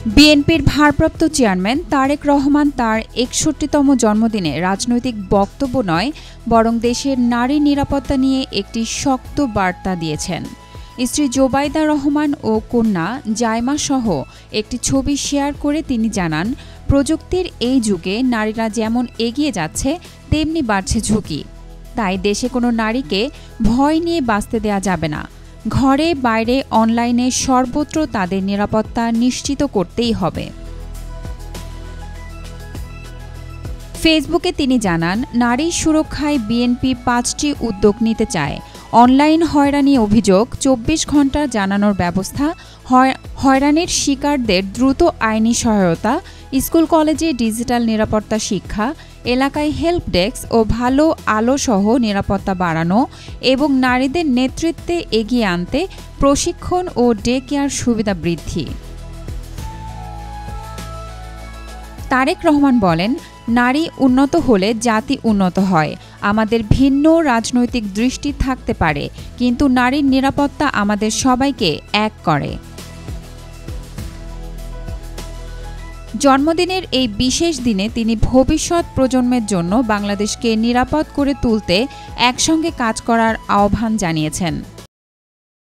বিএনপির ভারপ্রাপ্ত চেয়ারম্যান তারেক রহমান তার ৬১তম জন্মদিনে রাজনৈতিক বক্তব্য নয়, বরং দেশের নারী নিরাপত্তা নিয়ে একটি শক্ত বার্তা দিয়েছেন। স্ত্রী জোবাইদা রহমান ও কন্যা জাইমা সহ একটি ছবি শেয়ার করে তিনি জানান, প্রযুক্তির এই যুগে নারীরা যেমন এগিয়ে যাচ্ছে, তেমনি বাড়ছে ঝুঁকি। তাই দেশে কোনো নারীকে ভয় নিয়ে বাঁচতে দেয়া যাবে না। ঘরে বাইরে অনলাইনে সর্বত্র তাদের নিরাপত্তা নিশ্চিত করতেই হবে। ফেসবুকে তিনি জানান, নারী সুরক্ষায় বিএনপি ৫টি উদ্যোগ নিতে চায়। অনলাইন হয়রানি অভিযোগ ২৪ ঘণ্টা জানানোর ব্যবস্থা, হয়রানির শিকারদের দ্রুত আইনি সহায়তা, স্কুল কলেজে ডিজিটাল নিরাপত্তা শিক্ষা, এলাকায় হেল্প ডেস্ক ও ভালো আলো সহ নিরাপত্তা বাড়ানো এবং নারীদের নেতৃত্বে এগিয়ে আনতে প্রশিক্ষণ ও ডে কেয়ার সুবিধা বৃদ্ধি। তারেক রহমান বলেন, নারী উন্নত হলে জাতি উন্নত হয়। আমাদের ভিন্ন রাজনৈতিক দৃষ্টি থাকতে পারে, কিন্তু নারীর নিরাপত্তা আমাদের সবাইকে এক করে। জন্মদিনের এই বিশেষ দিনে তিনি ভবিষ্যৎ প্রজন্মের জন্য বাংলাদেশকে নিরাপদ করে তুলতে একসঙ্গে কাজ করার আহ্বান জানিয়েছেন।